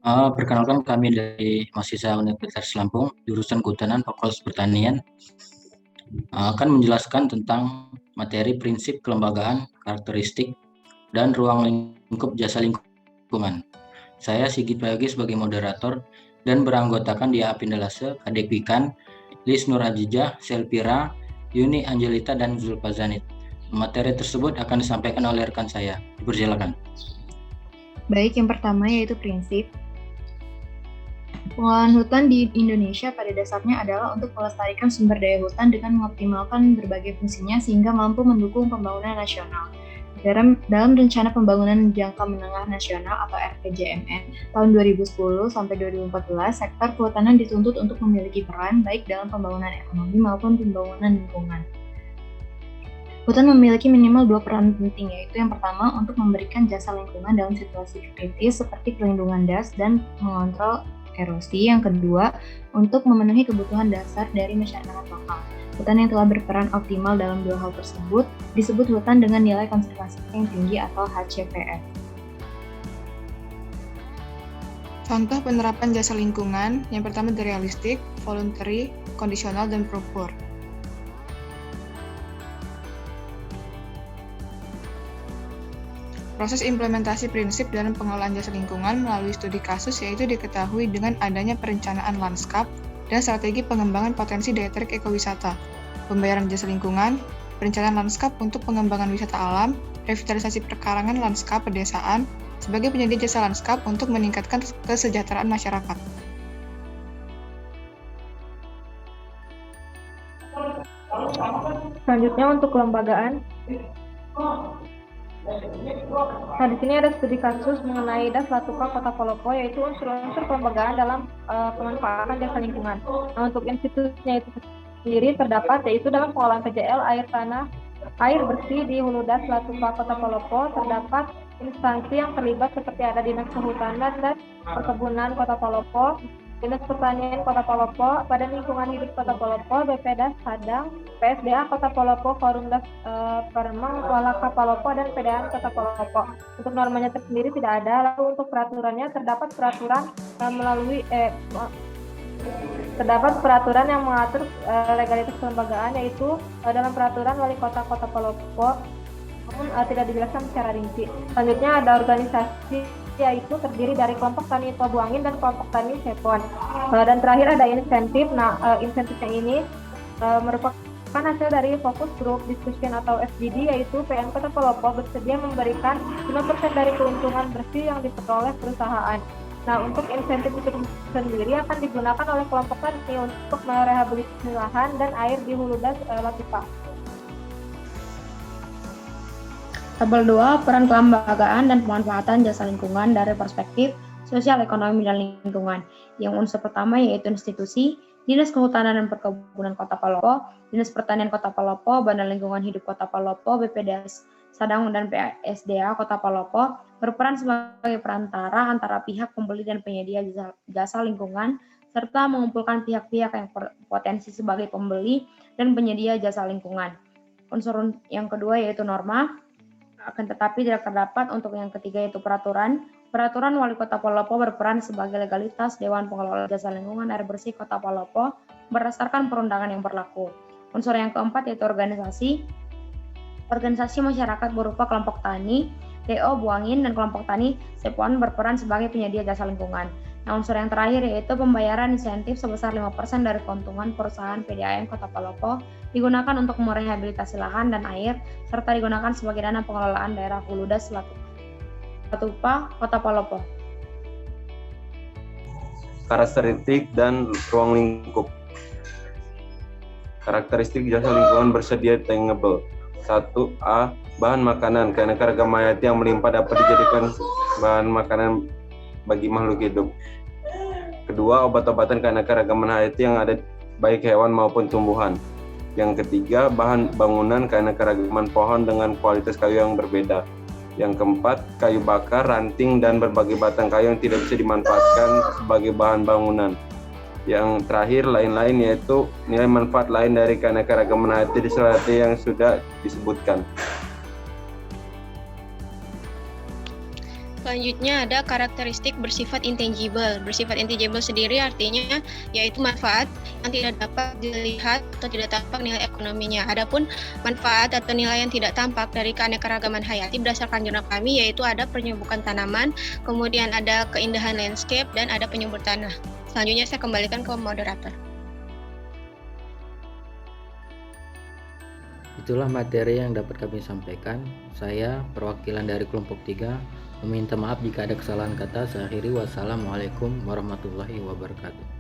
Perkenalkan kami dari mahasiswa Universitas Lampung, jurusan Kehutanan Fakultas Pertanian, akan menjelaskan tentang materi prinsip kelembagaan, karakteristik, dan ruang lingkup jasa lingkungan. Saya Sigit Bayagi sebagai moderator dan beranggotakan di Apindalase, Kadekwikan, Lis Nurajijah, Selpira, Yuni Angelita, dan Zulfazanit. Materi tersebut akan disampaikan oleh rekan saya. Dipersilakan. Baik, yang pertama yaitu prinsip. Pengelolaan hutan di Indonesia pada dasarnya adalah untuk melestarikan sumber daya hutan dengan mengoptimalkan berbagai fungsinya sehingga mampu mendukung pembangunan nasional. Dalam Rencana Pembangunan Jangka Menengah Nasional atau RPJMN tahun 2010 sampai 2014, sektor kehutanan dituntut untuk memiliki peran baik dalam pembangunan ekonomi maupun pembangunan lingkungan. Hutan memiliki minimal 2 peran penting, yaitu yang pertama untuk memberikan jasa lingkungan dalam situasi kritis seperti perlindungan das dan mengontrol erosi. Yang kedua, untuk memenuhi kebutuhan dasar dari masyarakat lokal. Hutan yang telah berperan optimal dalam dua hal tersebut disebut hutan dengan nilai konservasi yang tinggi atau HCPF. Contoh penerapan jasa lingkungan, yang pertama dari realistik, voluntary, kondisional, dan proper. Proses implementasi prinsip dalam pengelolaan jasa lingkungan melalui studi kasus yaitu diketahui dengan adanya perencanaan lanskap dan strategi pengembangan potensi daya tarik ekowisata, pembayaran jasa lingkungan, perencanaan lanskap untuk pengembangan wisata alam, revitalisasi perkarangan lanskap pedesaan, sebagai penyedia jasa lanskap untuk meningkatkan kesejahteraan masyarakat. Selanjutnya untuk kelembagaan. Nah, di sini ada studi kasus mengenai Das Latuka Kota Palopo, yaitu unsur-unsur kelembagaan dalam pemanfaatan jasa lingkungan. Nah, untuk institusinya itu sendiri terdapat yaitu dalam pengelolaan PJL air bersih di Hulu Das Latuka Kota Palopo terdapat instansi yang terlibat seperti ada Dinas Kehutanan dan Perkebunan Kota Palopo, Dinas Pertanian Kota Palopo, Badan Lingkungan Hidup Kota Palopo, BPDAS Padang, PSDA Kota Palopo, Forum Das Paremang, Walaka Palopo, dan PDAM Kota Palopo. Untuk normanya tersendiri tidak ada. Lalu untuk peraturannya terdapat peraturan peraturan yang mengatur legalitas kelembagaan, yaitu dalam peraturan Wali Kota Kota Palopo, namun tidak dijelaskan secara rinci. Selanjutnya ada organisasi, yaitu terdiri dari kelompok tani Tobuangin dan kelompok tani Sepon. Dan terakhir ada insentif. Nah, insentifnya ini merupakan hasil dari fokus group discussion atau FGD, yaitu PM Kota Palopo bersedia memberikan 5% dari keuntungan bersih yang diperoleh perusahaan. Nah, untuk insentif itu sendiri akan digunakan oleh kelompok tani untuk merehabilitasi lahan dan air di Hulu Das Latuka. Tabel 2, peran kelembagaan dan pemanfaatan jasa lingkungan dari perspektif sosial, ekonomi, dan lingkungan. Yang unsur pertama yaitu institusi, Dinas Kehutanan dan Perkebunan Kota Palopo, Dinas Pertanian Kota Palopo, Badan Lingkungan Hidup Kota Palopo, BPDAS Sadang, dan PSDA Kota Palopo berperan sebagai perantara antara pihak pembeli dan penyedia jasa lingkungan, serta mengumpulkan pihak-pihak yang potensi sebagai pembeli dan penyedia jasa lingkungan. Unsur yang kedua yaitu norma, akan tetapi tidak terdapat. Untuk yang ketiga yaitu peraturan. Peraturan Wali Kota Palopo berperan sebagai legalitas Dewan Pengelola Jasa Lingkungan Air Bersih Kota Palopo berdasarkan perundangan yang berlaku. Unsur yang keempat yaitu organisasi. Organisasi masyarakat berupa kelompok tani, TO Buangin, dan kelompok tani Sepon berperan sebagai penyedia jasa lingkungan. Nah, unsur yang terakhir yaitu pembayaran insentif sebesar 5% dari keuntungan perusahaan PDAM Kota Palopo digunakan untuk merehabilitasi lahan dan air, serta digunakan sebagai dana pengelolaan daerah Hulu Das Latuka Kota Palopo. Karakteristik dan ruang lingkup. Karakteristik jasa lingkungan bersedia tangible. 1A. Bahan makanan. Keanekaragaman hayati yang melimpah dapat dijadikan bahan makanan bagi makhluk hidup. Kedua, obat-obatan keanekaragaman hayati yang ada baik hewan maupun tumbuhan. Yang ketiga, bahan bangunan keanekaragaman pohon dengan kualitas kayu yang berbeda. Yang keempat, kayu bakar, ranting, dan berbagai batang kayu yang tidak bisa dimanfaatkan sebagai bahan bangunan. Yang terakhir, lain-lain, yaitu nilai manfaat lain dari keanekaragaman hayati seperti yang sudah disebutkan. Selanjutnya ada karakteristik bersifat intangible. Bersifat intangible sendiri artinya yaitu manfaat yang tidak dapat dilihat atau tidak tampak nilai ekonominya. Adapun manfaat atau nilai yang tidak tampak dari keanekaragaman hayati berdasarkan jurnal kami yaitu ada penyubukan tanaman, kemudian ada keindahan landscape, dan ada penyubur tanah. Selanjutnya saya kembalikan ke moderator. Itulah materi yang dapat kami sampaikan. Saya, perwakilan dari kelompok 3, meminta maaf jika ada kesalahan kata. Saya akhiri, wassalamualaikum warahmatullahi wabarakatuh.